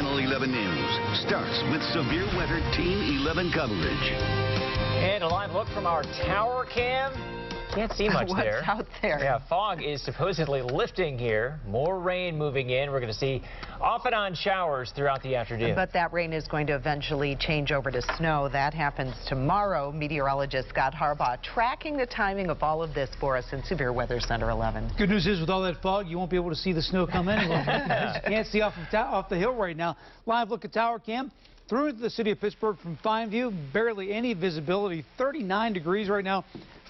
Channel 11 News starts with severe weather Team 11 coverage. And a live look from our tower cam. Can't see much there. What's out there? Yeah, fog is supposedly lifting here. More rain moving in. We're going to see off and on showers throughout the afternoon. But that rain is going to eventually change over to snow. That happens tomorrow. Meteorologist Scott Harbaugh tracking the timing of all of this for us in Severe Weather Center 11. Good news is with all that fog, you won't be able to see the snow come anyway. You can't see off the hill right now. Live look at tower cam. Through into the city of Pittsburgh from fine view, barely any visibility, 39 degrees right now.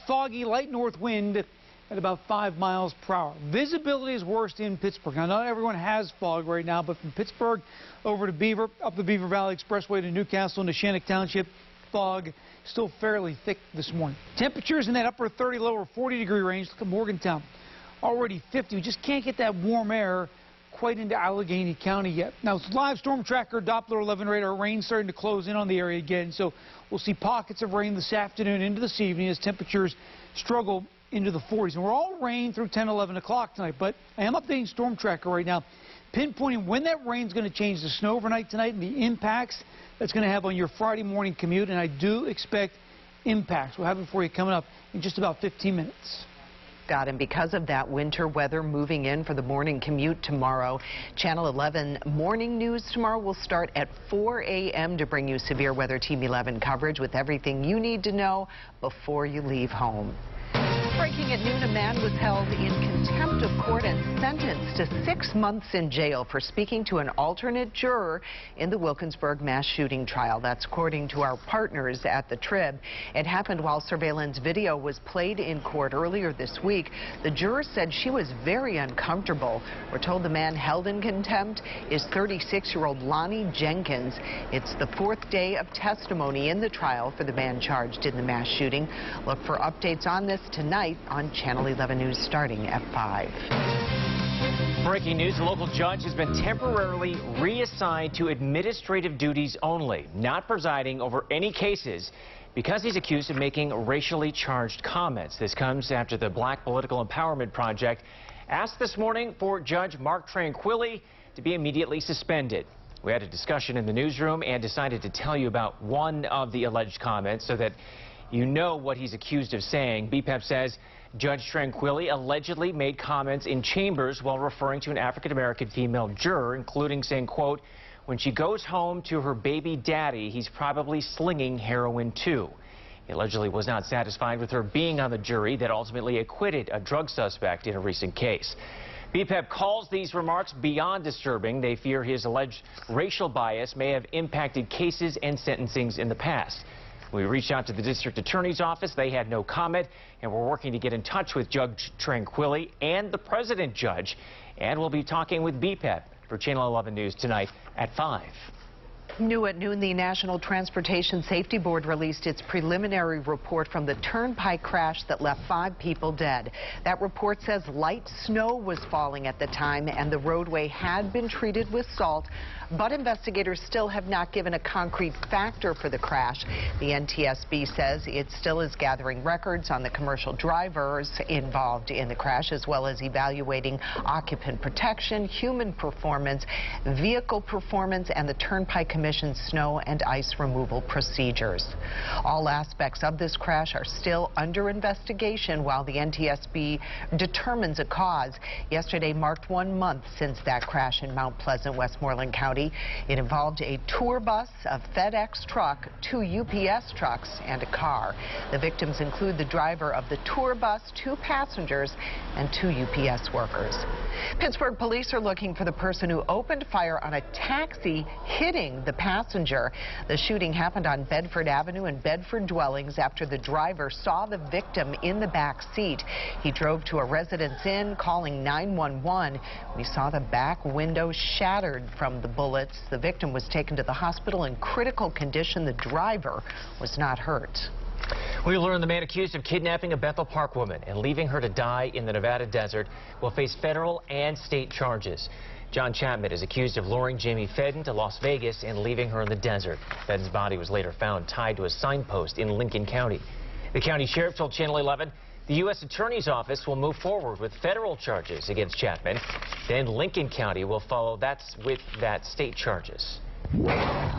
Foggy, light north wind at about 5 miles per hour. Visibility is worst in Pittsburgh. Now, not everyone has fog right now, but from Pittsburgh over to Beaver, up the Beaver Valley Expressway to Newcastle and to Shannock Township, fog still fairly thick this morning. Temperatures in that upper 30, lower 40-degree range. Look at Morgantown, already 50. We just can't get that warm air quite into Allegheny County yet. Now, it's live storm tracker, Doppler 11 radar, rain starting to close in on the area again. So we'll see pockets of rain this afternoon into this evening as temperatures struggle into the 40s. And we're all rain through 10, 11 o'clock tonight. But I am updating storm tracker right now, pinpointing when that rain's going to change to snow overnight tonight and the impacts that's going to have on your Friday morning commute. And I do expect impacts. We'll have it for you coming up in just about 15 minutes. Scott, and because of that winter weather moving in for the morning commute tomorrow, Channel 11 morning news tomorrow will start at 4 a.m. to bring you Severe Weather Team 11 coverage with everything you need to know before you leave home. Breaking at noon, a man was held in contempt of court and sentenced to 6 months in jail for speaking to an alternate juror in the Wilkinsburg mass shooting trial. That's according to our partners at the Trib. It happened while surveillance video was played in court earlier this week. The juror said she was very uncomfortable. We're told the man held in contempt is 36-year-old Lonnie Jenkins. It's the 4th day of testimony in the trial for the man charged in the mass shooting. Look for updates on this tonight on Channel 11 News starting at 5. Breaking news, a local judge has been temporarily reassigned to administrative duties only, not presiding over any cases because he's accused of making racially charged comments. This comes after the Black Political Empowerment Project asked this morning for Judge Mark Tranquilli to be immediately suspended. We had a discussion in the newsroom and decided to tell you about one of the alleged comments so that you know what he's accused of saying. BPEP says Judge Tranquilli allegedly made comments in chambers while referring to an African-American female juror, including saying, quote, when she goes home to her baby daddy, he's probably slinging heroin too. He allegedly was not satisfied with her being on the jury that ultimately acquitted a drug suspect in a recent case. BPEP calls these remarks beyond disturbing. They fear his alleged racial bias may have impacted cases and sentencings in the past. We reached out to the district attorney's office. They had no comment, and we're working to get in touch with Judge Tranquilli and the president judge. And we'll be talking with BPEP for Channel 11 News tonight at 5. New at noon, the National Transportation Safety Board released its preliminary report from the Turnpike crash that left 5 people dead. That report says light snow was falling at the time and the roadway had been treated with salt, but investigators still have not given a concrete factor for the crash. The NTSB says it still is gathering records on the commercial drivers involved in the crash, as well as evaluating occupant protection, human performance, vehicle performance, and the Turnpike Commission's snow and ice removal procedures. All aspects of this crash are still under investigation while the NTSB determines a cause. Yesterday marked 1 month since that crash in Mount Pleasant, Westmoreland County. It involved a tour bus, a FedEx truck, 2 UPS trucks, and a car. The victims include the driver of the tour bus, 2 passengers, and 2 UPS workers. Pittsburgh police are looking for the person who opened fire on a taxi, hitting the passenger. The shooting happened on Bedford Avenue in Bedford Dwellings after the driver saw the victim in the back seat. He drove to a residence inn, calling 911. We saw the back window shattered from the bullets. The victim was taken to the hospital in critical condition. The driver was not hurt. We learned the man accused of kidnapping a Bethel Park woman and leaving her to die in the Nevada desert will face federal and state charges. John Chapman is accused of luring Jamie Fedden to Las Vegas and leaving her in the desert. Fedden's body was later found tied to a signpost in Lincoln County. The county sheriff told Channel 11 The U.S. Attorney's Office will move forward with federal charges against Chapman. Then Lincoln County will follow with that state charges.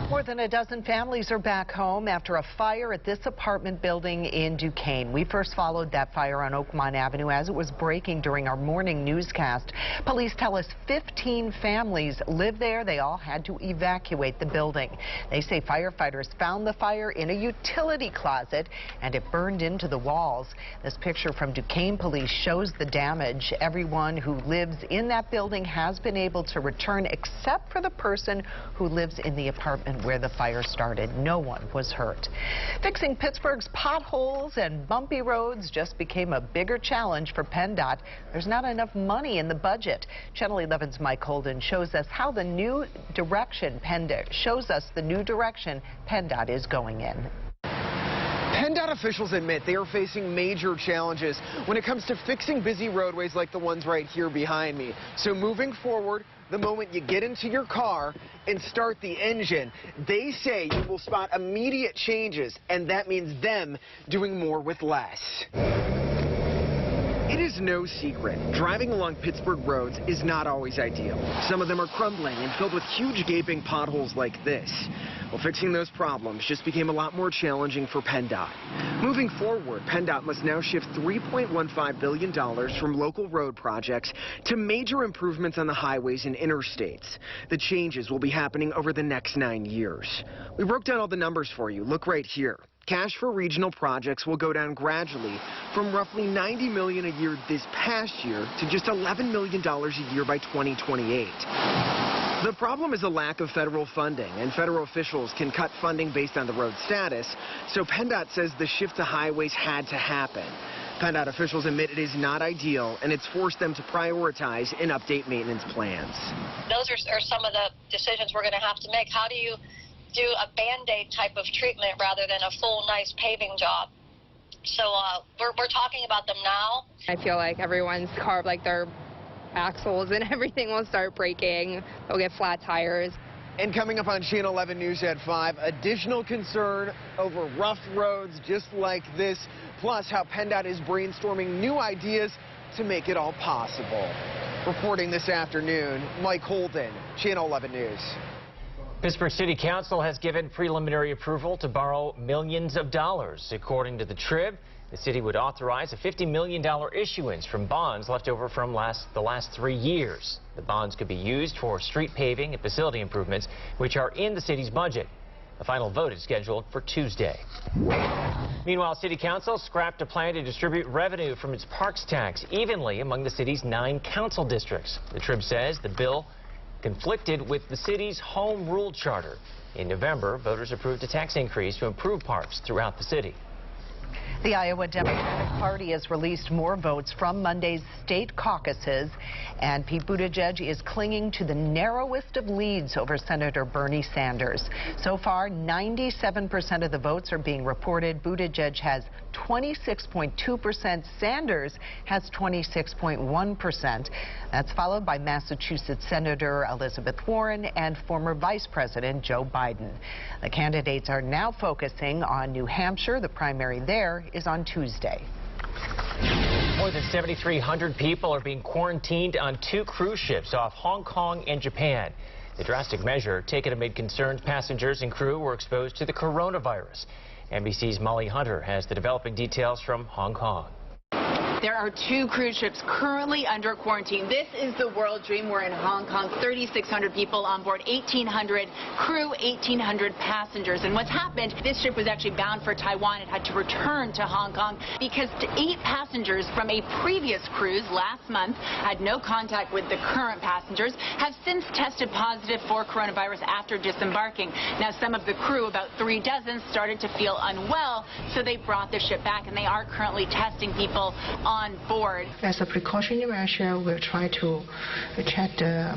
More than a dozen families are back home after a fire at this apartment building in Duquesne. We first followed that fire on Oakmont Avenue as it was breaking during our morning newscast. Police tell us 15 families live there. They all had to evacuate the building. They say firefighters found the fire in a utility closet and it burned into the walls. This picture from Duquesne police shows the damage. Everyone who lives in that building has been able to return except for the person who lives in the apartment where the fire started. No one was hurt. Fixing Pittsburgh's potholes and bumpy roads just became a bigger challenge for PennDOT. There's not enough money in the budget. Channel 11's Mike Holden shows us the new direction PennDOT is going in. PennDOT officials admit they are facing major challenges when it comes to fixing busy roadways like the ones right here behind me. So moving forward, the moment you get into your car and start the engine, they say you will spot immediate changes, and that means them doing more with less. It is no secret, driving along Pittsburgh roads is not always ideal. Some of them are crumbling and filled with huge gaping potholes like this. Well, fixing those problems just became a lot more challenging for PennDOT. Moving forward, PennDOT must now shift $3.15 billion from local road projects to major improvements on the highways and interstates. The changes will be happening over the next 9 years. We broke down all the numbers for you. Look right here. Cash for regional projects will go down gradually from roughly $90 million a year this past year to just $11 million a year by 2028. The problem is a lack of federal funding, and federal officials can cut funding based on the road status, so PennDOT says the shift to highways had to happen. PennDOT officials admit it is not ideal, and it's forced them to prioritize and update maintenance plans. Those are some of the decisions we're going to have to make. How do you do a Band-Aid type of treatment rather than a full, nice paving job? So we're talking about them now. I feel like everyone's car, like their axles and everything will start breaking. They'll get flat tires. And coming up on Channel 11 News at 5, additional concern over rough roads just like this, plus how PennDOT is brainstorming new ideas to make it all possible. Reporting this afternoon, Mike Holden, Channel 11 News. Pittsburgh City Council has given preliminary approval to borrow millions of dollars. According to the Trib, the city would authorize a $50 million issuance from bonds left over from the last 3 years. The bonds could be used for street paving and facility improvements, which are in the city's budget. The final vote is scheduled for Tuesday. Meanwhile, City Council scrapped a plan to distribute revenue from its parks tax evenly among the city's 9 council districts. The Trib says the bill conflicted with the city's home rule charter. In November, voters approved a tax increase to improve parks throughout the city. The Iowa Democratic Party has released more votes from Monday's state caucuses, and Pete Buttigieg is clinging to the narrowest of leads over Senator Bernie Sanders. So far, 97% of the votes are being reported. Buttigieg has 26.2%. Sanders has 26.1%. That's followed by Massachusetts Senator Elizabeth Warren and former Vice President Joe Biden. The candidates are now focusing on New Hampshire. The primary there is on Tuesday. More than 7,300 people are being quarantined on 2 cruise ships off Hong Kong and Japan. The drastic measure taken amid concerns passengers and crew were exposed to the coronavirus. NBC's Molly Hunter has the developing details from Hong Kong. There are 2 cruise ships currently under quarantine. This is the World Dream. We're in Hong Kong. 3,600 people on board, 1,800 crew, 1,800 passengers. And what's happened, this ship was actually bound for Taiwan. It had to return to Hong Kong because 8 passengers from a previous cruise last month had no contact with the current passengers, have since tested positive for coronavirus after disembarking. Now, some of the crew, about 3 dozen, started to feel unwell, so they brought the ship back, and they are currently testing people on board. As a precautionary measure, we'll try to check the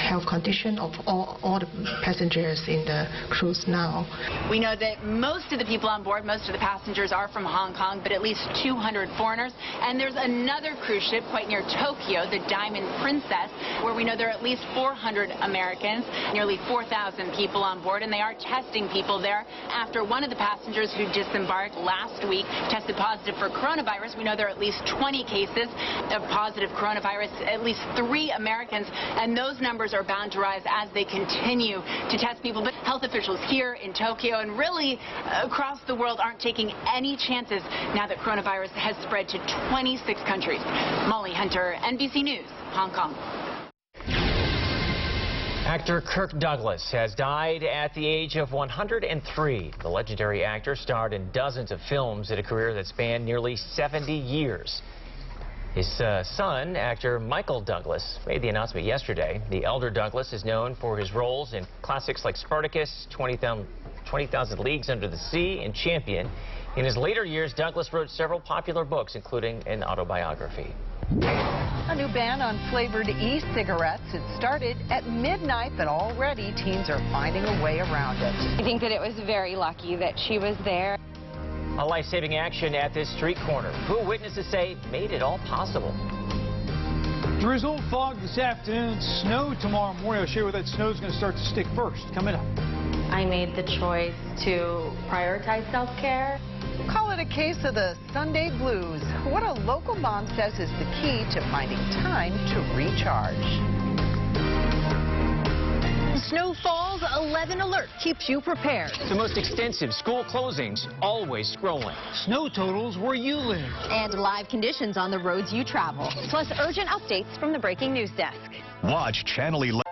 health condition of all the passengers in the cruise now. We know that most of the people on board, most of the passengers are from Hong Kong, but at least 200 foreigners. And there's another cruise ship quite near Tokyo, the Diamond Princess, where we know there are at least 400 Americans, nearly 4,000 people on board, and they are testing people there after one of the passengers who disembarked last week tested positive for coronavirus. We know there are at least 20 cases of positive coronavirus, at least 3 Americans, and those numbers are bound to rise as they continue to test people. But health officials here in Tokyo and really across the world aren't taking any chances now that coronavirus has spread to 26 countries. Molly Hunter, NBC News, Hong Kong. Actor Kirk Douglas has died at the age of 103. The legendary actor starred in dozens of films in a career that spanned nearly 70 years. His son, actor Michael Douglas, made the announcement yesterday. The elder Douglas is known for his roles in classics like Spartacus, 20,000 Leagues Under the Sea, and Champion. In his later years, Douglas wrote several popular books, including an autobiography. A new ban on flavored e-cigarettes. It started at midnight, but already teens are finding a way around it. I think that it was very lucky that she was there. A life-saving action at this street corner. Who witnesses say made it all possible. Drizzle, fog this afternoon, snow tomorrow morning. I'll share where that snow is going to start to stick first. Coming up. I made the choice to prioritize self-care. Call it a case of the Sunday blues. What a local mom says is the key to finding time to recharge. Snow falls, 11 alert keeps you prepared. The most extensive school closings, always scrolling. Snow totals where you live. And live conditions on the roads you travel. Plus urgent updates from the breaking news desk. Watch Channel 11.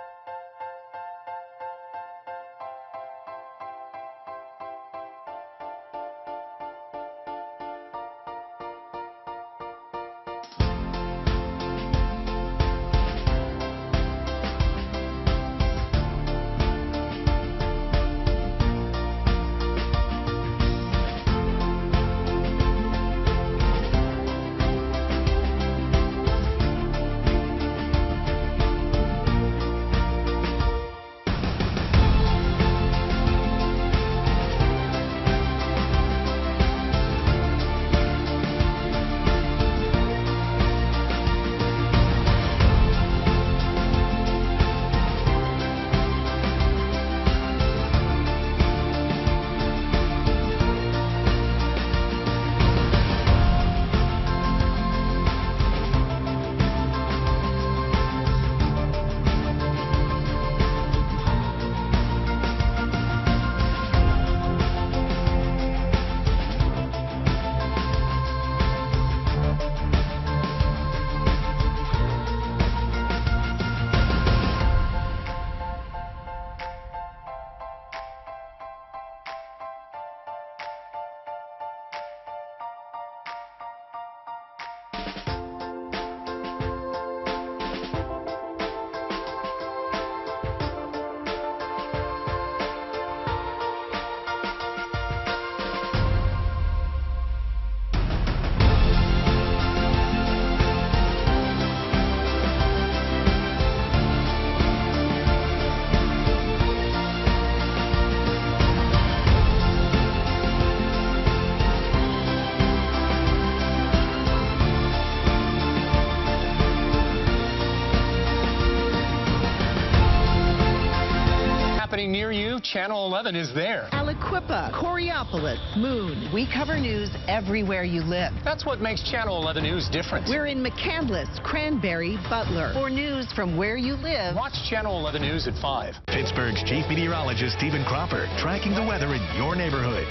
Near you, Channel 11 is there. Aliquippa, Coraopolis, Moon. We cover news everywhere you live. That's what makes Channel 11 News different. We're in McCandless, Cranberry, Butler. For news from where you live, watch Channel 11 News at 5. Pittsburgh's chief meteorologist Stephen Cropper tracking the weather in your neighborhood.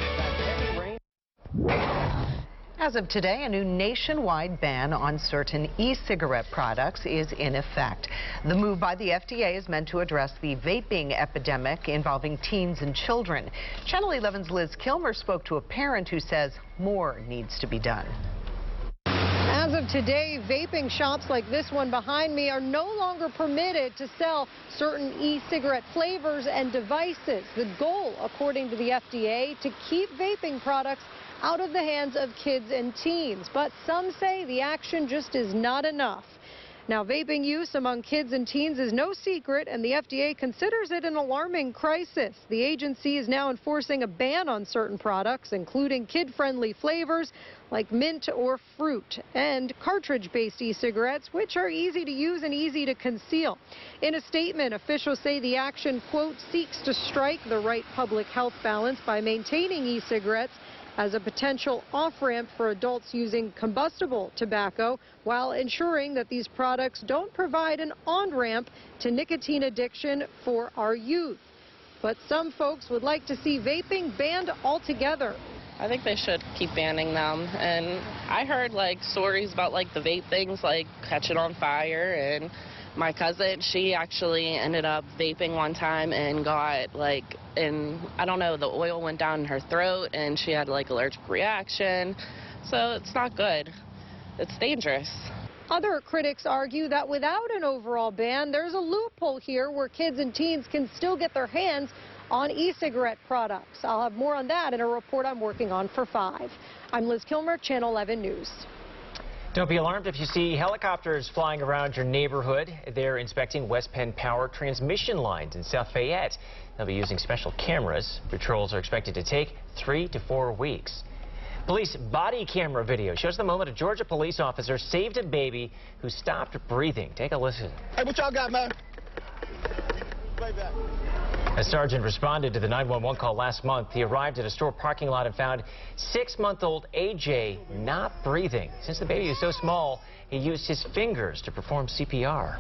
As of today, a new nationwide ban on certain e-cigarette products is in effect. The move by the FDA is meant to address the vaping epidemic involving teens and children. Channel 11's Liz Kilmer spoke to a parent who says more needs to be done. As of today, vaping shops like this one behind me are no longer permitted to sell certain e-cigarette flavors and devices. The goal, according to the FDA, to keep vaping products out of the hands of kids and teens. But some say the action just is not enough. Now, vaping use among kids and teens is no secret, and the FDA considers it an alarming crisis. The agency is now enforcing a ban on certain products, including kid-friendly flavors like mint or fruit, and cartridge-based e-cigarettes, which are easy to use and easy to conceal. In a statement, officials say the action, quote, seeks to strike the right public health balance by maintaining e-cigarettes as a potential off-ramp for adults using combustible tobacco, while ensuring that these products don't provide an on-ramp to nicotine addiction for our youth. But some folks would like to see vaping banned altogether. I think they should keep banning them. And I heard like stories about like the vape things like catching on fire, and my cousin, she actually ended up vaping one time and got like, I don't know, the oil went down in her throat and she had like allergic reaction. So it's not good. It's dangerous. Other critics argue that without an overall ban, there's a loophole here where kids and teens can still get their hands on e-cigarette products. I'll have more on that in a report I'm working on for 5. I'm Liz Kilmer, Channel 11 News. Don't be alarmed if you see helicopters flying around your neighborhood. They're inspecting West Penn power transmission lines in South Fayette. They'll be using special cameras. Patrols are expected to take 3 to 4 weeks. Police body camera video shows the moment a Georgia police officer saved a baby who stopped breathing. Take a listen. Hey, what y'all got, man? A sergeant responded to the 911 call last month. He arrived at a store parking lot and found 6-month-old AJ not breathing. Since the baby is so small, he used his fingers to perform CPR.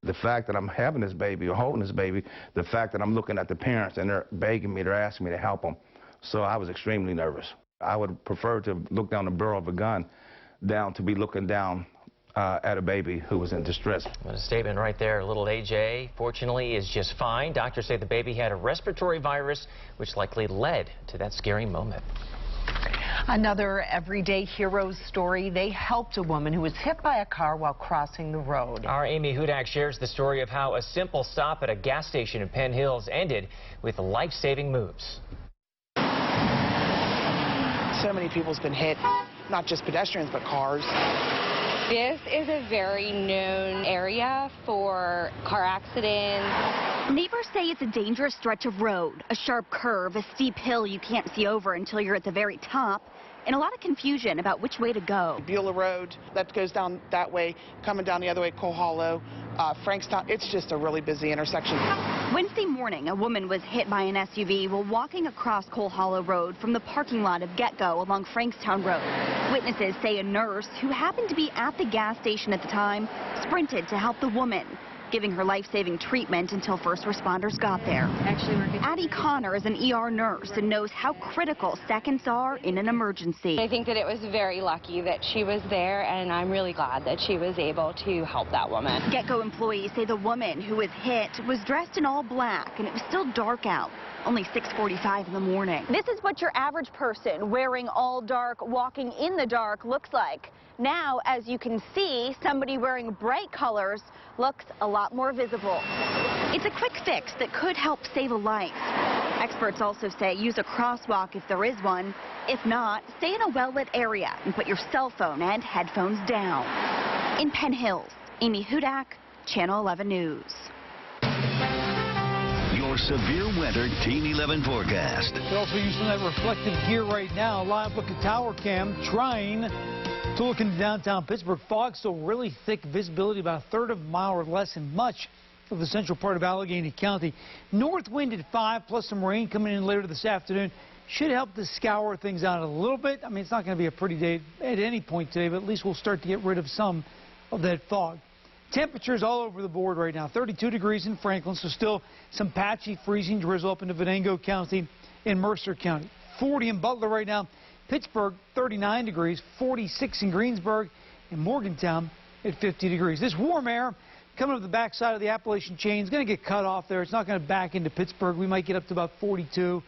The fact that I'm having this baby or holding this baby, the fact that I'm looking at the parents and they're begging me, they're asking me to help them. So I was extremely nervous. I would prefer to look down the barrel of a gun down to be looking down at a baby who was in distress. A statement right there. Little AJ, fortunately, is just fine. Doctors say the baby had a respiratory virus, which likely led to that scary moment. Another everyday heroes story. They helped a woman who was hit by a car while crossing the road. Our Amy Hudak shares the story of how a simple stop at a gas station in Penn Hills ended with life-saving moves. So many people's been hit, not just pedestrians, but cars. This is a very known area for car accidents. Neighbors say it's a dangerous stretch of road, a sharp curve, a steep hill you can't see over until you're at the very top, and a lot of confusion about which way to go. Beulah Road, that goes down that way, coming down the other way, Cole Hollow, Frankstown. It's just a really busy intersection. Wednesday morning, a woman was hit by an SUV while walking across Cole Hollow Road from the parking lot of Get-Go along Frankstown Road. Witnesses say a nurse who happened to be at the gas station at the time sprinted to help the woman, giving her life-saving treatment until first responders got there. Addie Connor is an ER nurse and knows how critical seconds are in an emergency. I think that it was very lucky that she was there, and I'm really glad that she was able to help that woman. Get-Go employees say the woman who was hit was dressed in all black, and it was still dark out. Only 6:45 in the morning. This is what your average person wearing all dark, walking in the dark looks like. Now, as you can see, somebody wearing bright colors looks a lot more visible. It's a quick fix that could help save a life. Experts also say use a crosswalk if there is one. If not, stay in a well-lit area and put your cell phone and headphones down. In Penn Hills, Amy Hudak, Channel 11 News. Your severe weather Team 11 forecast. They're also using that reflective gear right now. Live look at tower cam trying to look into downtown Pittsburgh. Fog still really thick, visibility about a third of a mile or less in much of the central part of Allegheny County. North wind at 5 plus some rain coming in later this afternoon. Should help to scour things out a little bit. I mean, it's not going to be a pretty day at any point today, but at least we'll start to get rid of some of that fog. Temperatures all over the board right now. 32 degrees in Franklin, so still some patchy freezing drizzle up into Venango County and Mercer County. 40 in Butler right now. Pittsburgh, 39 degrees, 46 in Greensburg, and Morgantown at 50 degrees. This warm air coming up the backside of the Appalachian chain is going to get cut off there. It's not going to back into Pittsburgh. We might get up to about 42,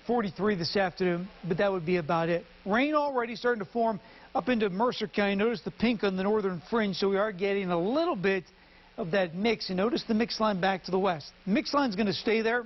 43 this afternoon, but that would be about it. Rain already starting to form up into Mercer County. Notice the pink on the northern fringe, so we are getting a little bit of that mix. And notice the mix line back to the west. The mix line is going to stay there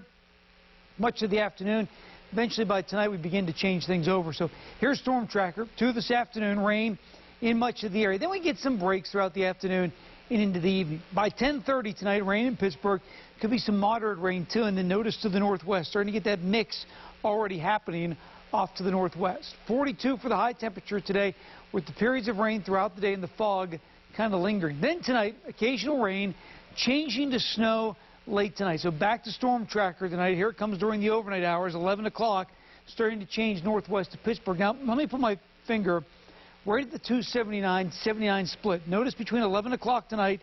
much of the afternoon. Eventually, by tonight, we begin to change things over. So here's Storm Tracker. 2 this afternoon, rain in much of the area. Then we get some breaks throughout the afternoon and into the evening. By 10:30 tonight, rain in Pittsburgh. Could be some moderate rain, too, and then notice to the northwest. Starting to get that mix already happening off to the northwest. 42 for the high temperature today, with the periods of rain throughout the day and the fog kind of lingering. Then tonight, occasional rain, changing to snow late tonight. So back to storm tracker tonight. Here it comes during the overnight hours, 11 o'clock, starting to change northwest of Pittsburgh. Now, let me put my finger right at the 279-79 split. Notice between 11 o'clock tonight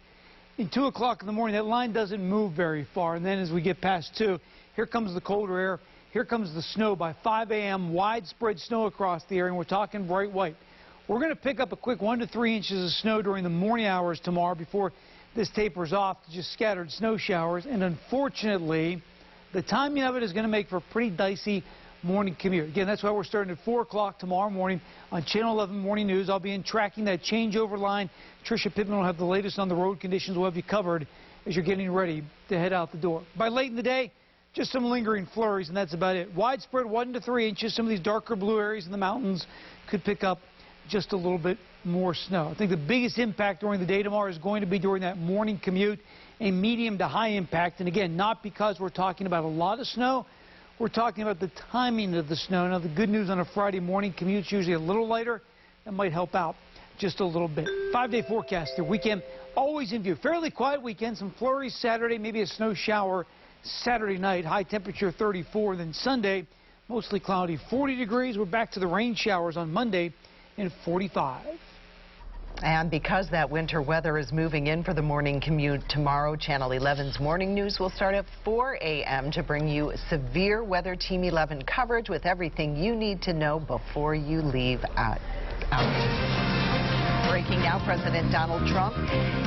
and 2 o'clock in the morning, that line doesn't move very far. And then as we get past 2, here comes the colder air. Here comes the snow. By 5 a.m., widespread snow across the area, and we're talking bright white. We're going to pick up a quick 1 to 3 inches of snow during the morning hours tomorrow before this tapers off to just scattered snow showers. And unfortunately, the timing of it is going to make for a pretty dicey morning commute. Again, that's why we're starting at 4 o'clock tomorrow morning on Channel 11 Morning News. I'll be in tracking that changeover line. Tricia Pittman will have the latest on the road conditions. We'll have you covered as you're getting ready to head out the door. By late in the day, just some lingering flurries, and that's about it. Widespread 1 to 3 inches. Some of these darker blue areas in the mountains could pick up just a little bit more snow. I think the biggest impact during the day tomorrow is going to be during that morning commute, a medium to high impact. And again, not because we're talking about a lot of snow. We're talking about the timing of the snow. Now, the good news on a Friday morning commute's usually a little lighter. That might help out just a little bit. 5-day forecast. The weekend always in view. Fairly quiet weekend. Some flurries Saturday, maybe a snow shower Saturday night. High temperature 34. Then Sunday, mostly cloudy, 40 degrees. We're back to the rain showers on Monday in 45. And because that winter weather is moving in for the morning commute tomorrow, Channel 11's Morning News will start at 4 a.m. to bring you severe weather Team 11 coverage with everything you need to know before you leave out. Breaking now, President Donald Trump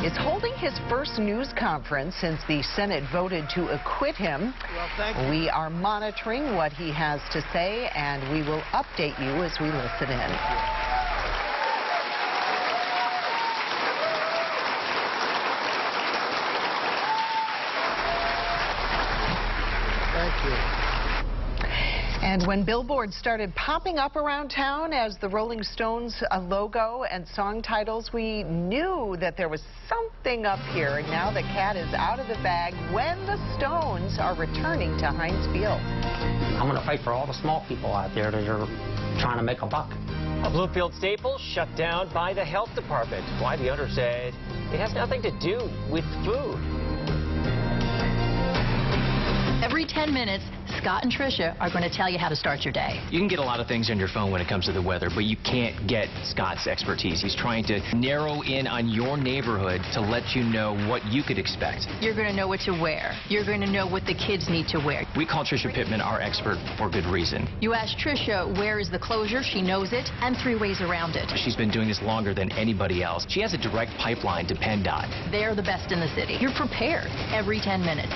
is holding his first news conference since the Senate voted to acquit him. Well, we are monitoring what he has to say, and we will update you as we listen in. And when billboards started popping up around town as the Rolling Stones logo and song titles, we knew that there was something up here. And now the cat is out of the bag when the Stones are returning to Heinz Field. I'm going to fight for all the small people out there that are trying to make a buck. A Bloomfield staple shut down by the health department. Why, the owner said it has nothing to do with food. Every 10 minutes, Scott and Tricia are going to tell you how to start your day. You can get a lot of things on your phone when it comes to the weather, but you can't get Scott's expertise. He's trying to narrow in on your neighborhood to let you know what you could expect. You're going to know what to wear. You're going to know what the kids need to wear. We call Tricia Pittman our expert for good reason. You ask Tricia where is the closure, she knows it, and 3 ways around it. She's been doing this longer than anybody else. She has a direct pipeline to PennDOT. They're the best in the city. You're prepared every 10 minutes.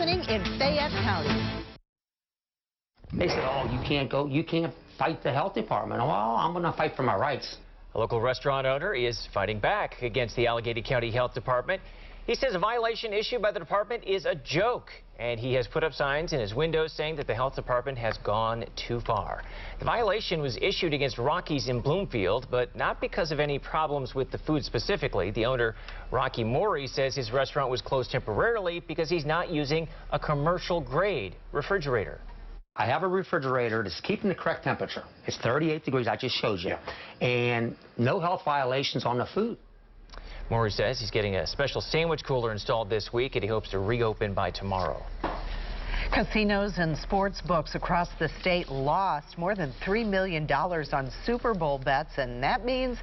happening in Fayette County. They said, oh, you can't fight the health department. Well, I'm going to fight for my rights. A local restaurant owner is fighting back against the Allegheny County Health Department. He says a violation issued by the department is a joke, and he has put up signs in his windows saying that the health department has gone too far. The violation was issued against Rocky's in Bloomfield, but not because of any problems with the food specifically. The owner, Rocky Morey, says his restaurant was closed temporarily because he's not using a commercial-grade refrigerator. I have a refrigerator that's keeping the correct temperature. It's 38 degrees, I just showed you. And no health violations on the food. Morey says he's getting a special sandwich cooler installed this week, and he hopes to reopen by tomorrow. Casinos and sports books across the state lost more than $3 million on Super Bowl bets, and that means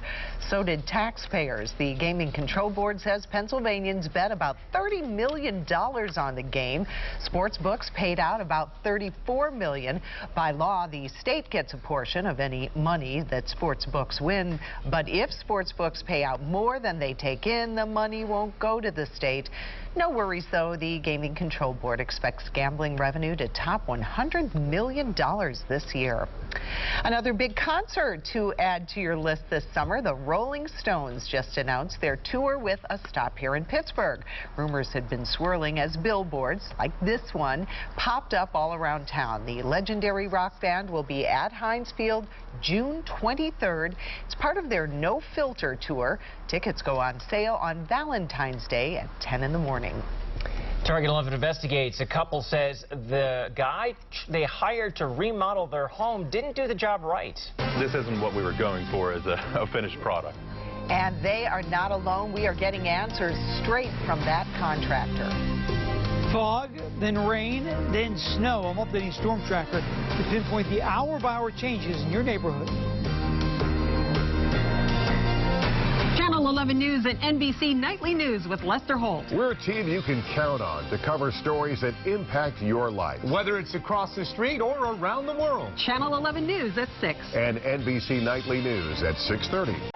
so did taxpayers. The Gaming Control Board says Pennsylvanians bet about $30 million on the game. Sports books paid out about $34 million. By law, the state gets a portion of any money that sports books win, but if sports books pay out more than they take in, the money won't go to the state. No worries, though. The Gaming Control Board expects gambling revenue to top $100 million this year. Another big concert to add to your list this summer. The Rolling Stones just announced their tour with a stop here in Pittsburgh. Rumors had been swirling as billboards, like this one, popped up all around town. The legendary rock band will be at Heinz Field June 23rd. It's part of their No Filter tour. Tickets go on sale on Valentine's Day at 10 in the morning. Target 11 investigates. A couple says the guy they hired to remodel their home didn't do the job right. This isn't what we were going for as a finished product. And they are not alone. We are getting answers straight from that contractor. Fog, then rain, then snow. I'm updating Storm Tracker to pinpoint the hour-by-hour changes in your neighborhood. Channel 11 News and NBC Nightly News with Lester Holt. We're a team you can count on to cover stories that impact your life. Whether it's across the street or around the world. Channel 11 News at 6. And NBC Nightly News at 6:30.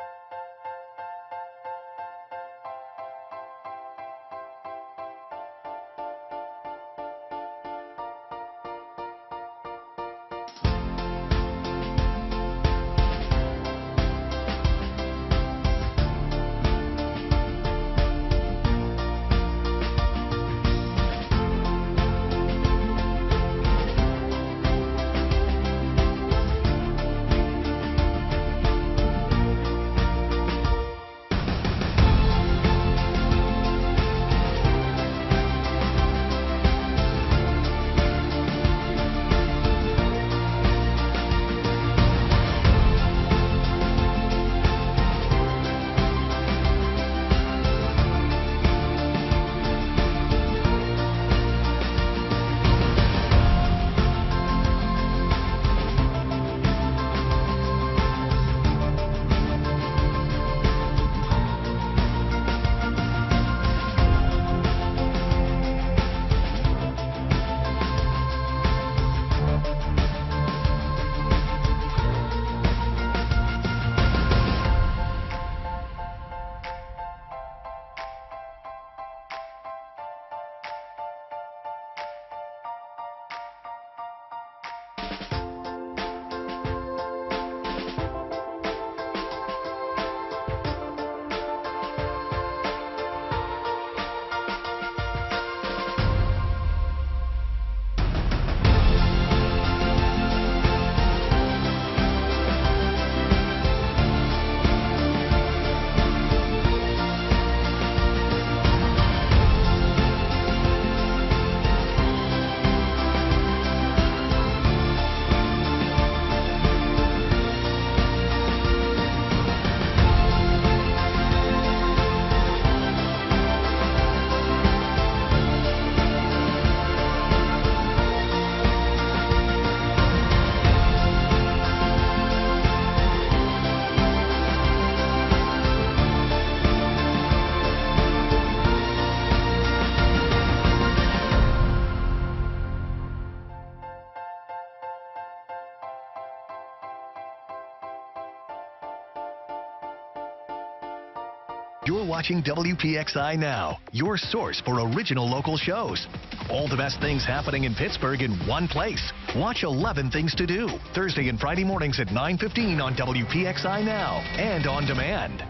watching WPXI Now, your source for original local shows. All the best things happening in Pittsburgh in one place. Watch 11 Things to Do, Thursday and Friday mornings at 9:15 on WPXI Now and on demand.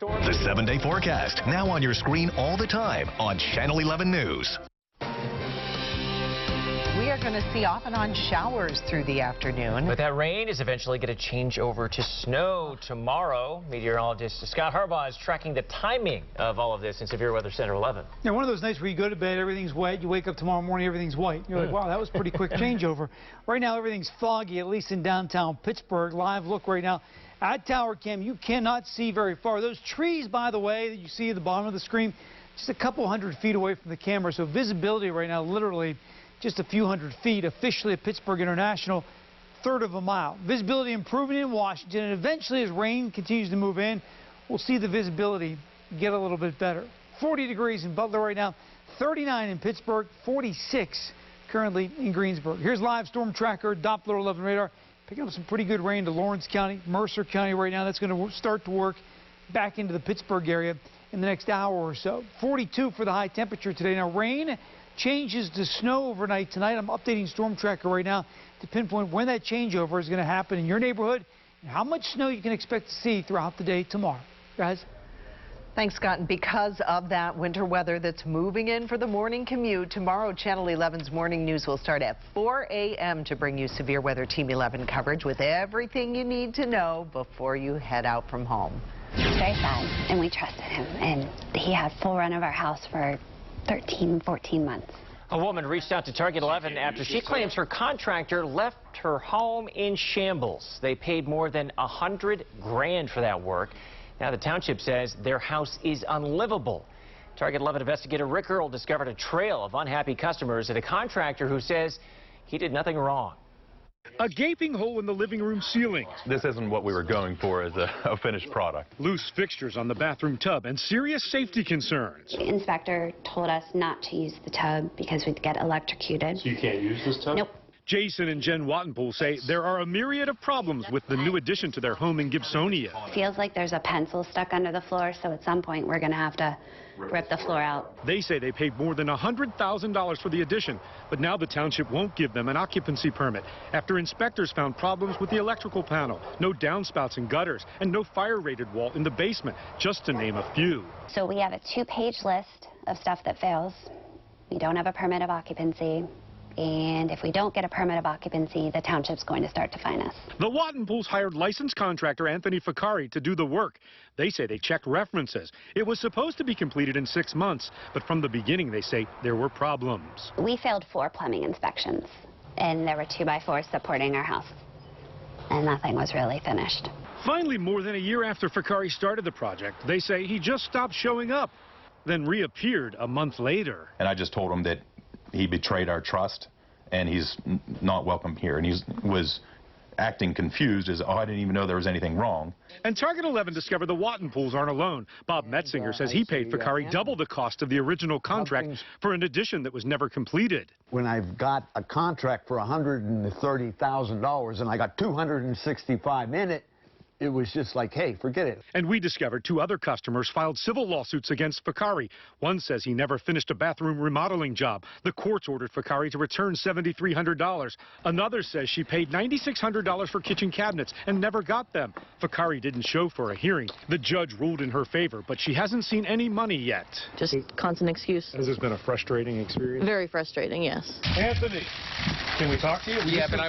The 7-day forecast, now on your screen all the time on Channel 11 News. We are going to see off and on showers through the afternoon. But that rain is eventually going to change over to snow tomorrow. Meteorologist Scott Harbaugh is tracking the timing of all of this in Severe Weather Center 11. Yeah, one of those nights where you go to bed, everything's wet. You wake up tomorrow morning, everything's white. You're like, wow, that was a pretty quick changeover. Right now, everything's foggy, at least in downtown Pittsburgh. Live look right now at Tower Cam. You cannot see very far. Those trees, by the way, that you see at the bottom of the screen, just a couple hundred feet away from the camera. So visibility right now, literally just a few hundred feet. Officially at Pittsburgh International, third of a mile. Visibility improving in Washington, and eventually as rain continues to move in, we'll see the visibility get a little bit better. 40 degrees in Butler right now, 39 in Pittsburgh, 46 currently in Greensburg. Here's live storm tracker, Doppler 11 radar, picking up some pretty good rain to Lawrence County, Mercer County right now. That's going to start to work back into the Pittsburgh area in the next hour or so. 42 for the high temperature today. Now rain changes to snow overnight tonight. I'm updating Storm Tracker right now to pinpoint when that changeover is going to happen in your neighborhood and how much snow you can expect to see throughout the day tomorrow. Guys? Thanks, Scott. And because of that winter weather that's moving in for the morning commute, tomorrow Channel 11's morning news will start at 4 a.m. to bring you Severe Weather Team 11 coverage with everything you need to know before you head out from home. It's very sad, and we trusted him, and he had full run of our house for 13, 14 months. A woman reached out to Target 11 after she claims her contractor left her home in shambles. They paid more than $100 grand for that work. Now the township says their house is unlivable. Target 11 investigator Rick Earl discovered a trail of unhappy customers at a contractor who says he did nothing wrong. A gaping hole in the living room ceiling. This isn't what we were going for as a finished product. Loose fixtures on the bathroom tub and serious safety concerns. The inspector told us not to use the tub because we'd get electrocuted. So you can't use this tub? Nope. Jason and Jen Wattenpool say there are a myriad of problems with the new addition to their home in Gibsonia. Feels like there's a pencil stuck under the floor, so at some point we're going to have to rip the floor out. They say they paid more than $100,000 for the addition, but now the township won't give them an occupancy permit after inspectors found problems with the electrical panel, no downspouts and gutters, and no fire-rated wall in the basement, just to name a few. So we have a 2-page list of stuff that fails. We don't have a permit of occupancy. And if we don't get a permit of occupancy, the township's going to start to fine us. The Wattenpools hired licensed contractor Anthony Ficcari to do the work. They say they checked references. It was supposed to be completed in 6 months, but from the beginning they say there were problems. We failed 4 plumbing inspections, and there were 2x4s supporting our house, and nothing was really finished. Finally, more than a year after Ficcari started the project, they say he just stopped showing up, then reappeared a month later. And I just told him that he betrayed our trust and he's not welcome here. And he was acting confused as, oh, I didn't even know there was anything wrong. And Target 11 discovered the Wattenpools aren't alone. Bob Metzinger says he paid Ficcari double the cost of the original contract for an addition that was never completed. When I've got a contract for $130,000 and I got 265 in it, it was just like, hey, forget it. And we discovered 2 other customers filed civil lawsuits against Ficcari. One says he never finished a bathroom remodeling job. The courts ordered Ficcari to return $7,300. Another says she paid $9,600 for kitchen cabinets and never got them. Ficcari didn't show for a hearing. The judge ruled in her favor, but she hasn't seen any money yet. Just constant excuse. Has this been a frustrating experience? Very frustrating, yes. Anthony, can we talk to you? Yeah, but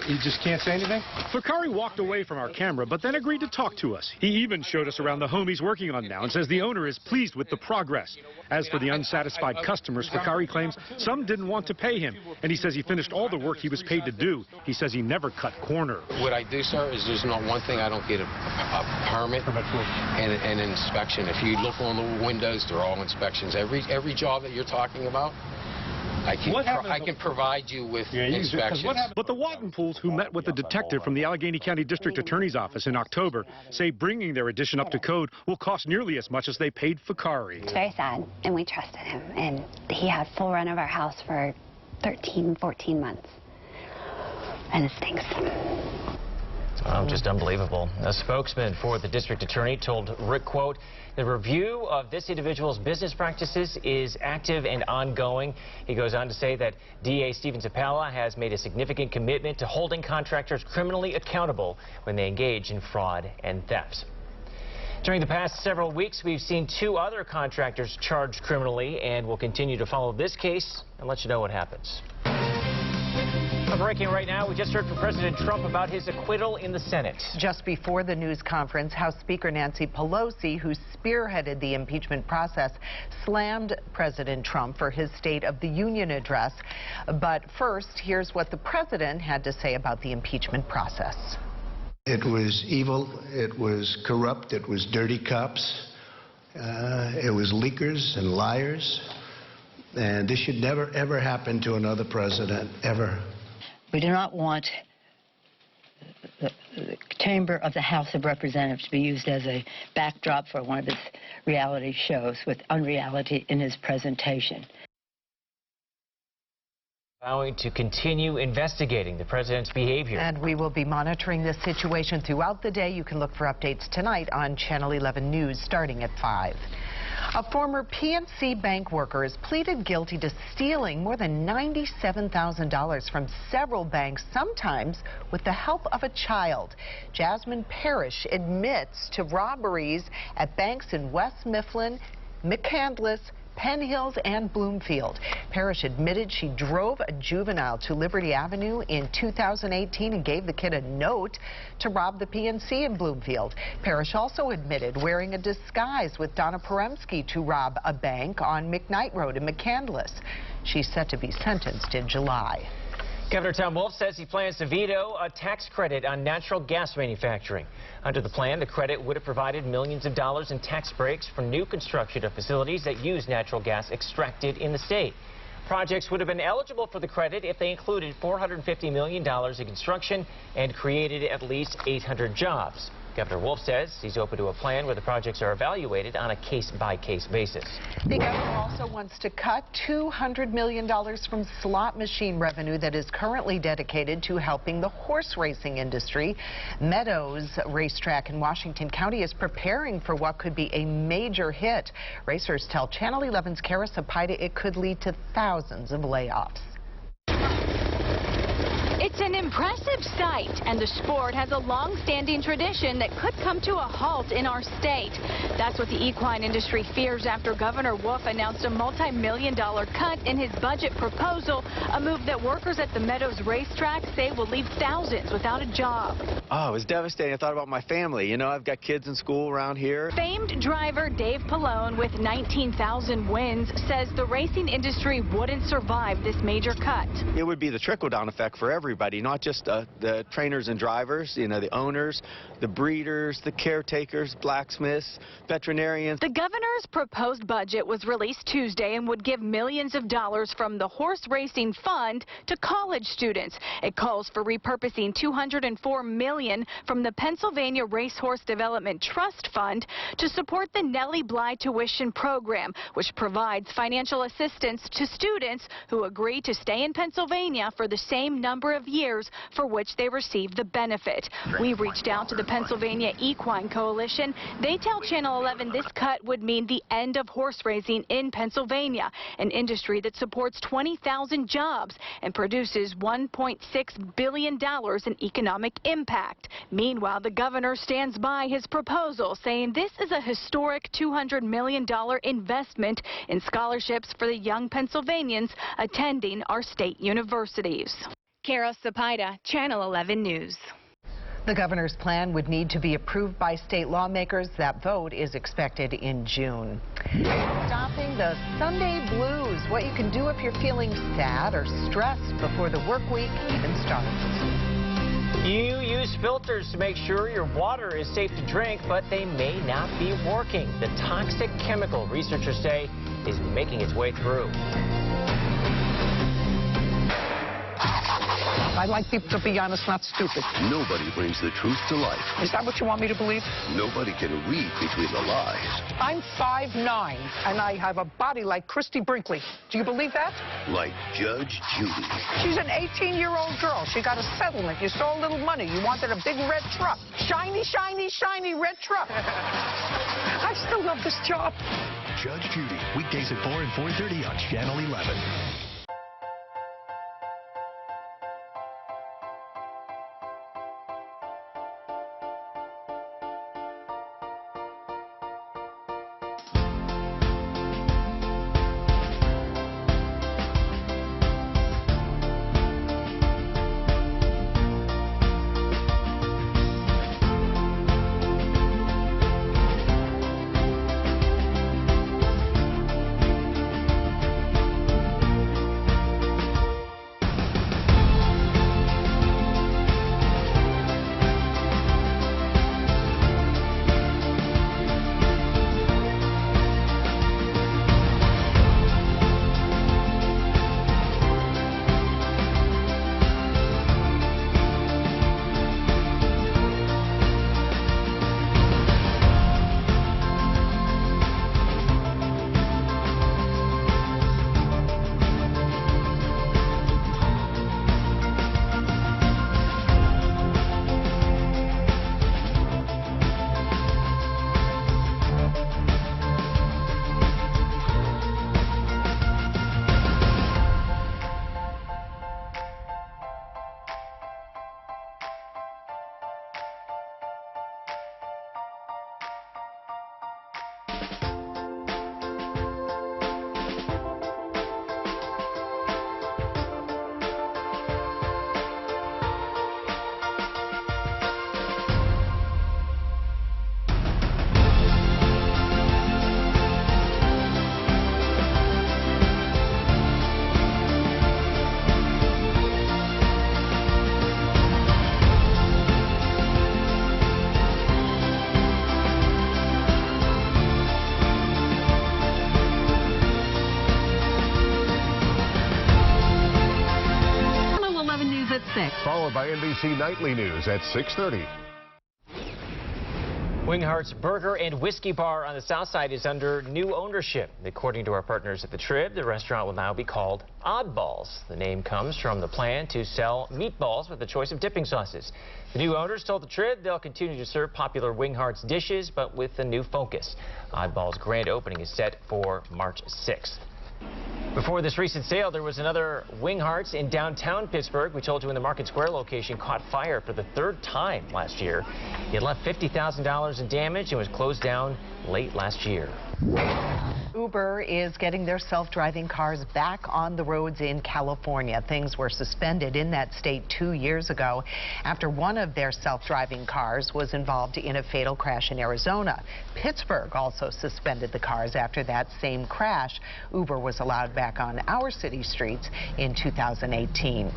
you just can't say anything? Ficcari walked away from our camera, but then agreed to talk to us. He even showed us around the home he's working on now and says the owner is pleased with the progress. As for the unsatisfied customers, Ficcari claims some didn't want to pay him, and he says he finished all the work he was paid to do. He says he never cut corner. What I do, sir, is there's not one thing I don't get a permit and an inspection. If you look on the windows, they're all inspections. Every job that you're talking about, I can provide you with inspections. But the Wattenpools, who met with a detective from the Allegheny County District Attorney's Office in October, say bringing their addition up to code will cost nearly as much as they paid Ficcari. It's very sad, and we trusted him, and he had full run of our house for 13, 14 months, and it stinks. Just unbelievable. A spokesman for the district attorney told Rick, quote, the review of this individual's business practices is active and ongoing. He goes on to say that DA Stephen Zappala has made a significant commitment to holding contractors criminally accountable when they engage in fraud and thefts. During the past several weeks, we've seen 2 other contractors charged criminally, and we'll continue to follow this case and let you know what happens. Breaking right now, we just heard from President Trump about his acquittal in the Senate. Just before the news conference, House Speaker Nancy Pelosi, who spearheaded the impeachment process, slammed President Trump for his State of the Union address. But first, here's what the president had to say about the impeachment process. It was evil, it was corrupt, it was dirty cops, it was leakers and liars, and this should never, ever happen to another president, ever. We do not want the chamber of the House of Representatives to be used as a backdrop for one of his reality shows with unreality in his presentation. Allowing to continue investigating the president's behavior. And we will be monitoring this situation throughout the day. You can look for updates tonight on Channel 11 News starting at 5. A former PNC bank worker has pleaded guilty to stealing more than $97,000 from several banks, sometimes with the help of a child. Jasmine Parrish admits to robberies at banks in West Mifflin, McCandless, Penn Hills, and Bloomfield. Parrish admitted she drove a juvenile to Liberty Avenue in 2018 and gave the kid a note to rob the PNC in Bloomfield. Parrish also admitted wearing a disguise with Donna Poremski to rob a bank on McKnight Road in McCandless. She's set to be sentenced in July. Governor Tom Wolf says he plans to veto a tax credit on natural gas manufacturing. Under the plan, the credit would have provided millions of dollars in tax breaks for new construction of facilities that use natural gas extracted in the state. Projects would have been eligible for the credit if they included $450 million in construction and created at least 800 jobs. Governor Wolf says he's open to a plan where the projects are evaluated on a case-by-case basis. The governor also wants to cut $200 million from slot machine revenue that is currently dedicated to helping the horse racing industry. Meadows Racetrack in Washington County is preparing for what could be a major hit. Racers tell Channel 11's Kara Sapida it could lead to thousands of layoffs. It's an impressive sight, and the sport has a long-standing tradition that could come to a halt in our state. That's what the equine industry fears after Governor Wolf announced a multi-million-dollar cut in his budget proposal, a move that workers at the Meadows Racetrack say will leave thousands without a job. Oh, it was devastating. I thought about my family. You know, I've got kids in school around here. Famed driver Dave Pallone, with 19,000 wins, says the racing industry wouldn't survive this major cut. It would be the trickle-down effect for everybody, not just the trainers and drivers, you know, the owners, the breeders, the caretakers, blacksmiths, veterinarians. The governor's proposed budget was released Tuesday and would give millions of dollars from the horse racing fund to college students. It calls for repurposing $204 million from the Pennsylvania Racehorse Development Trust Fund to support the Nellie Bly tuition program, which provides financial assistance to students who agree to stay in Pennsylvania for the same number of years for which they receive the benefit. We reached out to the Pennsylvania Equine Coalition. They tell Channel 11 this cut would mean the end of horse racing in Pennsylvania, an industry that supports 20,000 jobs and produces $1.6 billion in economic impact. Meanwhile, the governor stands by his proposal, saying this is a historic $200 million investment in scholarships for the young Pennsylvanians attending our state universities. Kara Sapida, Channel 11 News. The governor's plan would need to be approved by state lawmakers. That vote is expected in June. Stopping the Sunday blues, what you can do if you're feeling sad or stressed before the work week even starts. You use filters to make sure your water is safe to drink, but they may not be working. The toxic chemical, researchers say, is making its way through. I like people to be honest, not stupid. Nobody brings the truth to life. Is that what you want me to believe? Nobody can read between the lies. I'm 5'9", and I have a body like Christy Brinkley. Do you believe that? Like Judge Judy. She's an 18-year-old girl. She got a settlement. You stole a little money. You wanted a big red truck. Shiny, shiny, shiny red truck. I still love this job. Judge Judy, weekdays at 4 and 4:30 on Channel 11. Followed by NBC Nightly News at 6:30. Winghart's Burger and Whiskey Bar on the South Side is under new ownership. According to our partners at the Trib, the restaurant will now be called Oddballs. The name comes from the plan to sell meatballs with a choice of dipping sauces. The new owners told the Trib they'll continue to serve popular Winghart's dishes, but with a new focus. Oddballs' grand opening is set for March 6th. Before this recent sale, there was another Winghart's in downtown Pittsburgh. We told you when the Market Square location caught fire for the third time last year. It left $50,000 in damage and was closed down late last year. Uber is getting their self-driving cars back on the roads in California. Things were suspended in that state 2 years ago after one of their self-driving cars was involved in a fatal crash in Arizona. Pittsburgh also suspended the cars after that same crash. Uber was allowed back on our city streets in 2018.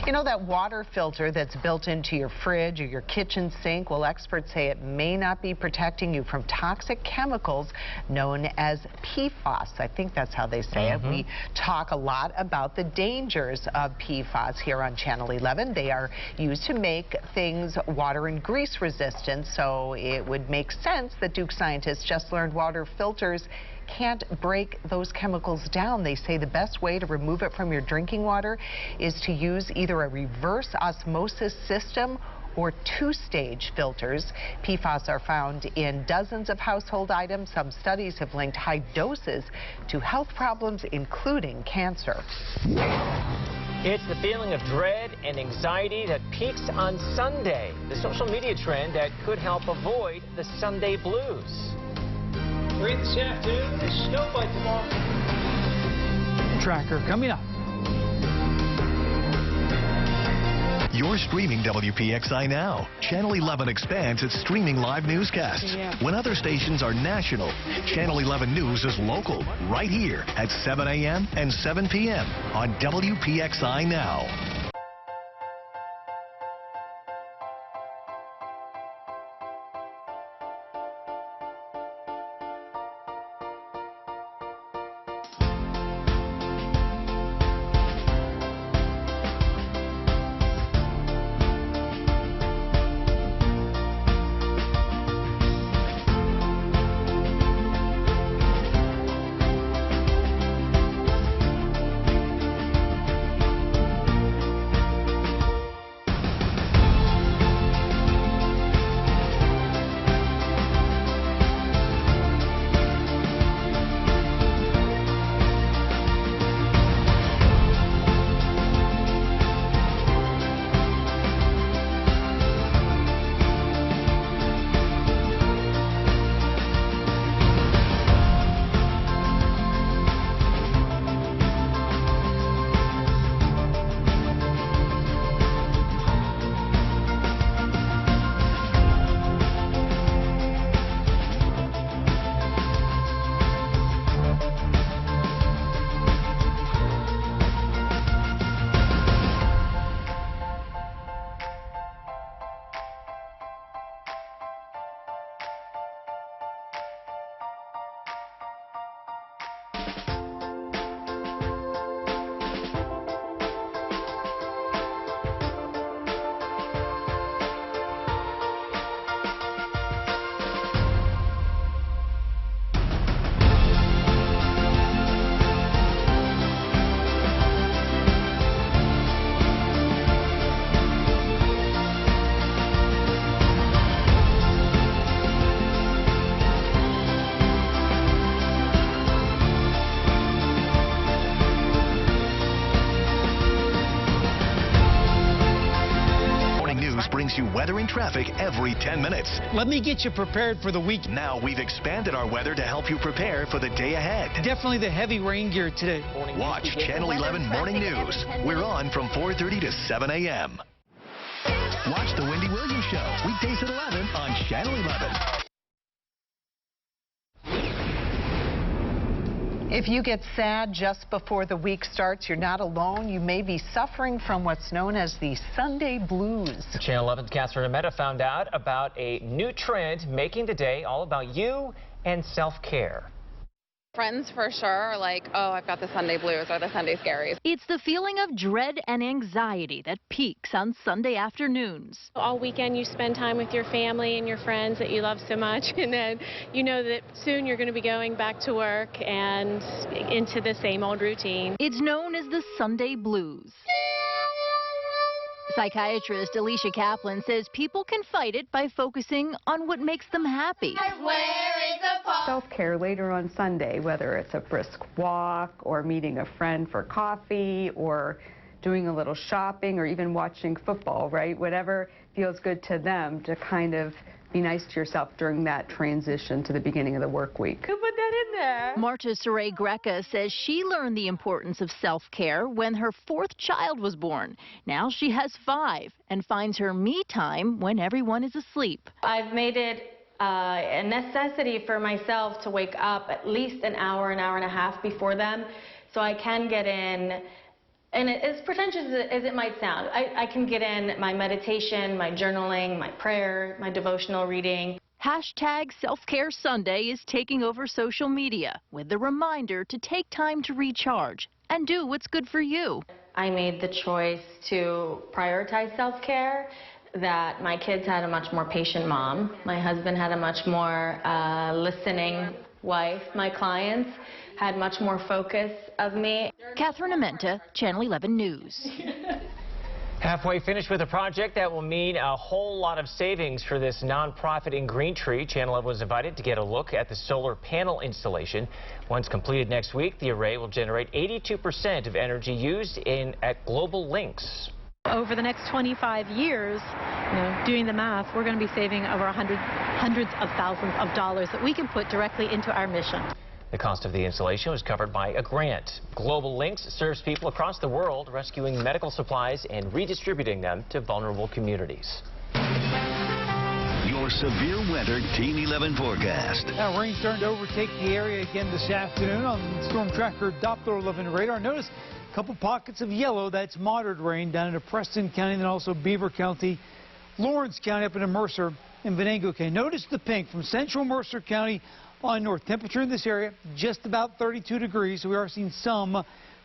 You know that water filter that's built into your fridge or your kitchen sink? Well, experts say it may not be protecting you from toxic chemicals known as PFAS. I think that's how they say it. We talk a lot about the dangers of PFAS here on Channel 11. They are used to make things water and grease resistant, so it would make sense that Duke scientists just learned water filters can't break those chemicals down. They say the best way to remove it from your drinking water is to use either a reverse osmosis system or two-stage filters. PFAS are found in dozens of household items. Some studies have linked high doses to health problems, including cancer. It's the feeling of dread and anxiety that peaks on Sunday, the social media trend that could help avoid the Sunday blues. Rain this afternoon, snow by tomorrow. Tracker coming up. You're streaming WPXI now. Channel 11 expands its streaming live newscasts. When other stations are national, Channel 11 News is local, right here at 7 a.m. and 7 p.m. on WPXI Now. you weather and traffic every 10 minutes. Let me get you prepared for the week. Now we've expanded our weather to help you prepare for the day ahead. Definitely the heavy rain gear today. Watch Channel 11 Morning News. We're on from 4:30 to 7 a.m. Watch The Wendy Williams Show, weekdays at 11 on Channel 11. If you get sad just before the week starts, you're not alone. You may be suffering from what's known as the Sunday blues. Channel 11's Catherine Ametta found out about a new trend making the day all about you and self-care. Friends for sure are like, oh, I've got the Sunday blues or the Sunday scaries. It's the feeling of dread and anxiety that peaks on Sunday afternoons. All weekend you spend time with your family and your friends that you love so much, and then you know that soon you're going to be going back to work and into the same old routine. It's known as the Sunday blues. Psychiatrist Alicia Kaplan says people can fight it by focusing on what makes them happy. Self-care later on Sunday, whether it's a brisk walk or meeting a friend for coffee or doing a little shopping or even watching football, right? Whatever feels good to them, to kind of be nice to yourself during that transition to the beginning of the work week. Who put that in there? Marta Saray Greca says she learned the importance of self-care when her 4th child was born. Now she has 5 and finds her me time when everyone is asleep. I've made it a necessity for myself to wake up at least an hour and a half before them so I can get in. And as pretentious as it might sound, I can get in my meditation, my journaling, my prayer, my devotional reading. Hashtag Self-Care Sunday is taking over social media with the reminder to take time to recharge and do what's good for you. I made the choice to prioritize self-care, that my kids had a much more patient mom. My husband had a much more listening wife. My clients had much more focus of me. Catherine Amenta, Channel 11 News. Halfway finished with a project that will mean a whole lot of savings for this nonprofit in Greentree. Channel 11 was invited to get a look at the solar panel installation. Once completed next week, the array will generate 82% of energy used at Global Links. Over the next 25 years, doing the math, we're going to be saving over hundreds of thousands of dollars that we can put directly into our mission. The cost of the installation was covered by a grant. Global Links serves people across the world, rescuing medical supplies and redistributing them to vulnerable communities. Your severe weather Team 11 forecast. Now, rain starting to overtake the area again this afternoon on Storm Tracker Doppler 11 radar. Notice a couple pockets of yellow. That's moderate rain down into Preston County and also Beaver County, Lawrence County up into Mercer and Venango County. Notice the pink from central Mercer County on north. Temperature in this area just about 32 degrees, so we are seeing some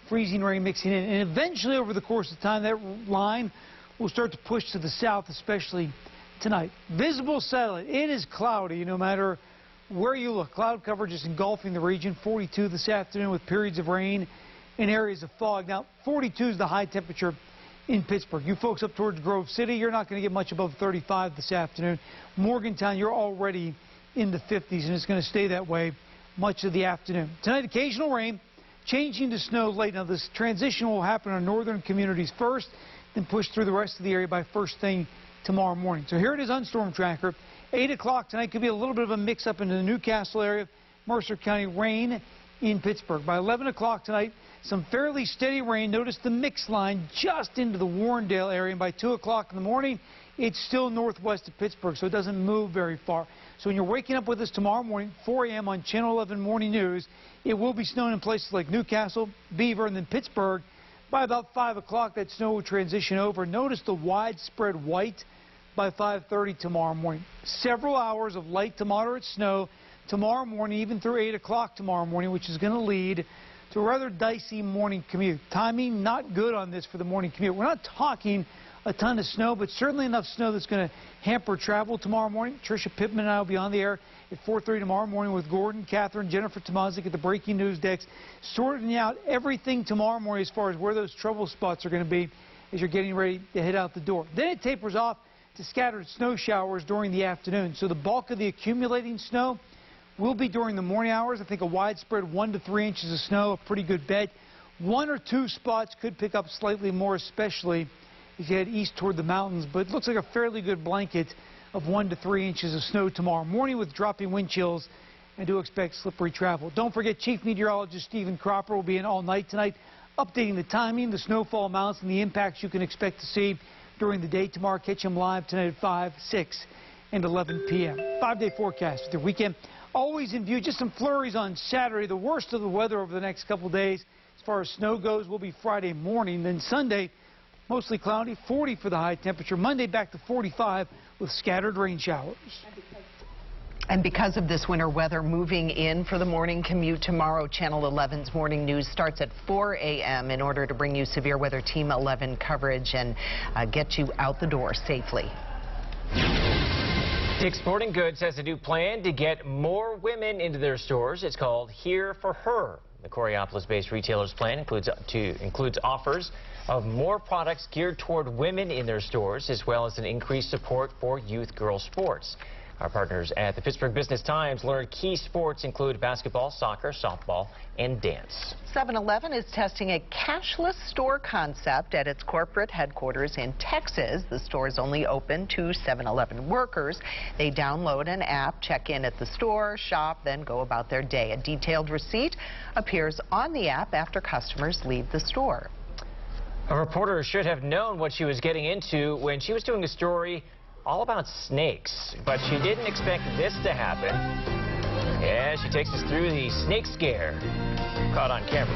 freezing rain mixing in. And eventually over the course of time, that line will start to push to the south, especially tonight. Visible satellite, it is cloudy no matter where you look. Cloud coverage is engulfing the region. 42 this afternoon with periods of rain and areas of fog. Now, 42 is the high temperature in Pittsburgh. You folks up towards Grove City, you're not going to get much above 35 this afternoon. Morgantown, you're already in the 50s, and it's going to stay that way much of the afternoon. Tonight, occasional rain, changing to snow late. Now, this transition will happen in our northern communities first, then push through the rest of the area by first thing tomorrow morning. So here it is on Storm Tracker. 8 o'clock tonight could be a little bit of a mix-up into the Newcastle area, Mercer County, rain in Pittsburgh. By 11 o'clock tonight, some fairly steady rain. Notice the mix line just into the Warrendale area. And by 2 o'clock in the morning, it's still northwest of Pittsburgh, so it doesn't move very far. So when you're waking up with us tomorrow morning, 4 a.m. on Channel 11 Morning News, it will be snowing in places like Newcastle, Beaver, and then Pittsburgh. By about 5 o'clock, that snow will transition over. Notice the widespread white by 5:30 tomorrow morning. Several hours of light to moderate snow tomorrow morning, even through 8 o'clock tomorrow morning, which is going to lead to a rather dicey morning commute. Timing not good on this for the morning commute. We're not talking a ton of snow, but certainly enough snow that's going to hamper travel tomorrow morning. Tricia Pittman and I will be on the air at 4:30 tomorrow morning with Gordon, Catherine, Jennifer Tomazik at the breaking news decks, sorting out everything tomorrow morning as far as where those trouble spots are going to be as you're getting ready to head out the door. Then it tapers off to scattered snow showers during the afternoon. So the bulk of the accumulating snow will be during the morning hours. I think a widespread 1 to 3 inches of snow, a pretty good bet. 1 or 2 spots could pick up slightly more, especially as you head east toward the mountains, but it looks like a fairly good blanket of 1 to 3 inches of snow tomorrow morning with dropping wind chills, and do expect slippery travel. Don't forget, Chief Meteorologist Stephen Cropper will be in all night tonight, updating the timing, the snowfall amounts, and the impacts you can expect to see during the day tomorrow. Catch him live tonight at 5, 6, and 11 p.m. 5-day forecast for the weekend. Always in view, just some flurries on Saturday. The worst of the weather over the next couple days as far as snow goes will be Friday morning. Then Sunday, mostly cloudy, 40 for the high temperature. Monday back to 45 with scattered rain showers. And because of this winter weather moving in for the morning commute tomorrow, Channel 11's morning news starts at 4 a.m. in order to bring you Severe Weather Team 11 coverage and get you out the door safely. Dick's Sporting Goods has a new plan to get more women into their stores. It's called Here for Her. The Coraopolis-based retailer's plan includes offers of more products geared toward women in their stores, as well as an increased support for youth girl sports. Our partners at the Pittsburgh Business Times learned key sports include basketball, soccer, softball, and dance. 7-Eleven is testing a cashless store concept at its corporate headquarters in Texas. The store is only open to 7-Eleven workers. They download an app, check in at the store, shop, then go about their day. A detailed receipt appears on the app after customers leave the store. A reporter should have known what she was getting into when she was doing a story all about snakes, but she didn't expect this to happen. Yeah, she takes us through the snake scare caught on camera.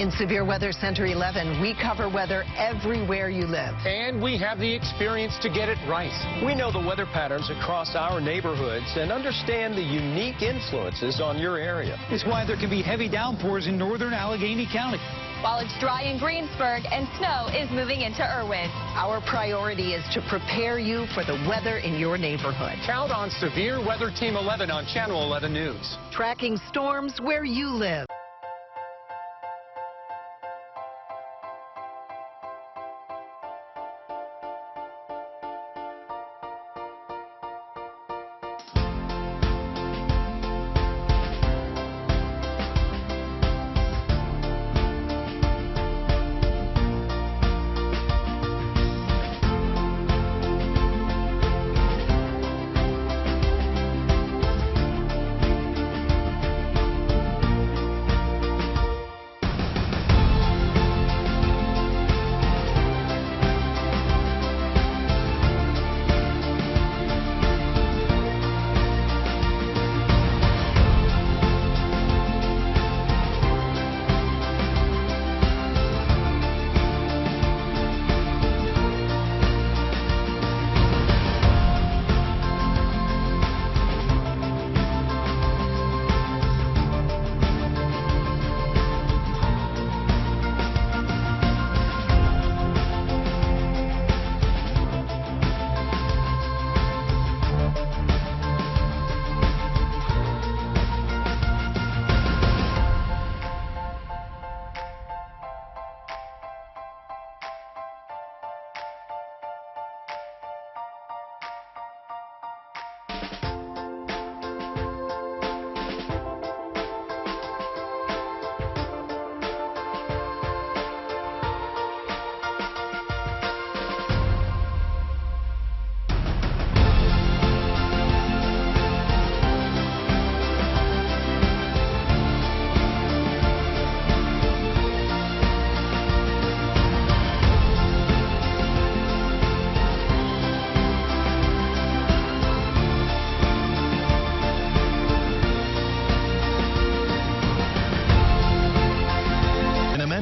In Severe Weather Center 11, we cover weather everywhere you live. And we have the experience to get it right. We know the weather patterns across our neighborhoods and understand the unique influences on your area. It's why there can be heavy downpours in northern Allegheny County, while it's dry in Greensburg and snow is moving into Irwin. Our priority is to prepare you for the weather in your neighborhood. Count on Severe Weather Team 11 on Channel 11 News. Tracking storms where you live.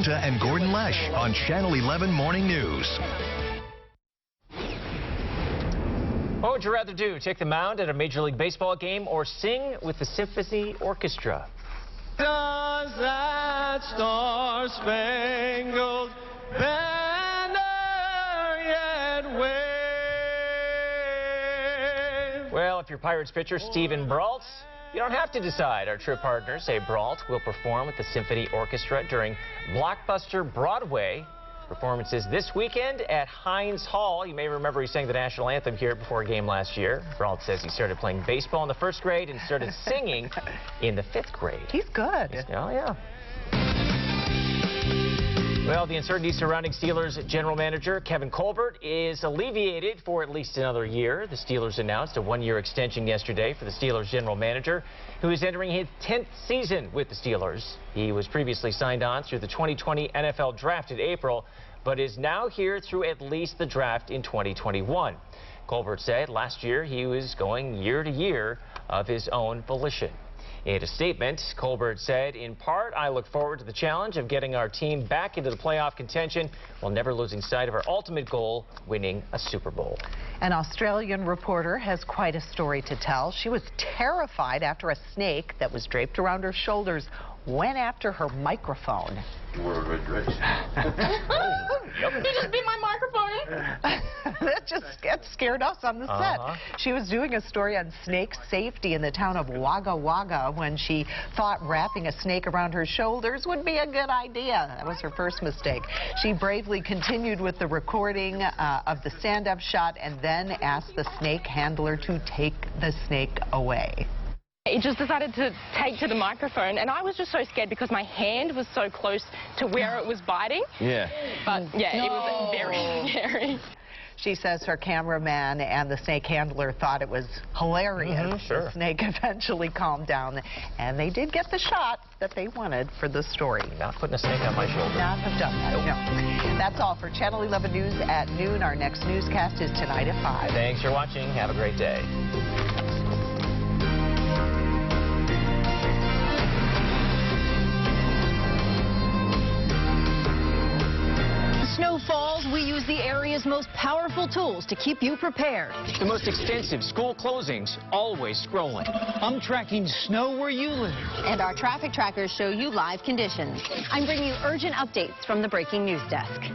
And Gordon Lesh on Channel 11 Morning News. What would you rather do? Take the mound at a Major League Baseball game or sing with the symphony orchestra? Does that star-spangled banner yet wave? Well, if you're Pirates pitcher Stephen Brault, you don't have to decide. Our trip partners say Brault will perform with the Symphony Orchestra during blockbuster Broadway performances this weekend at Heinz Hall. You may remember he sang the national anthem here before a game last year. Brault says he started playing baseball in the 1st grade and started singing in the 5th grade. He's good. Oh, yeah. Well, the uncertainty surrounding Steelers general manager Kevin Colbert is alleviated for at least another year. The Steelers announced a one-year extension yesterday for the Steelers general manager, who is entering his 10th season with the Steelers. He was previously signed on through the 2020 NFL draft in April, but is now here through at least the draft in 2021. Colbert said last year he was going year to year of his own volition. In a statement, Colbert said, in part, I look forward to the challenge of getting our team back into the playoff contention while never losing sight of our ultimate goal, winning a Super Bowl. An Australian reporter has quite a story to tell. She was terrified after a snake that was draped around her shoulders went after her microphone. You wore a red dress. You just beat my microphone. That just scared us on the set. She was doing a story on snake safety in the town of Wagga Wagga when she thought wrapping a snake around her shoulders would be a good idea. That was her first mistake. She bravely continued with the recording of the stand-up shot and then asked the snake handler to take the snake away. He just decided to take to the microphone, and I was just so scared because my hand was so close to where it was biting. Yeah. But, yeah, It was very scary. She says her cameraman and the snake handler thought it was hilarious. Sure. The snake eventually calmed down, and they did get the shot that they wanted for the story. Not putting a snake on my shoulder. Not have done that, no. That's all for Channel 11 News at noon. Our next newscast is tonight at 5. Thanks for watching. Have a great day. Snow falls, we use the area's most powerful tools to keep you prepared. The most extensive school closings, always scrolling. I'm tracking snow where you live. And our traffic trackers show you live conditions. I'm bringing you urgent updates from the Breaking News Desk.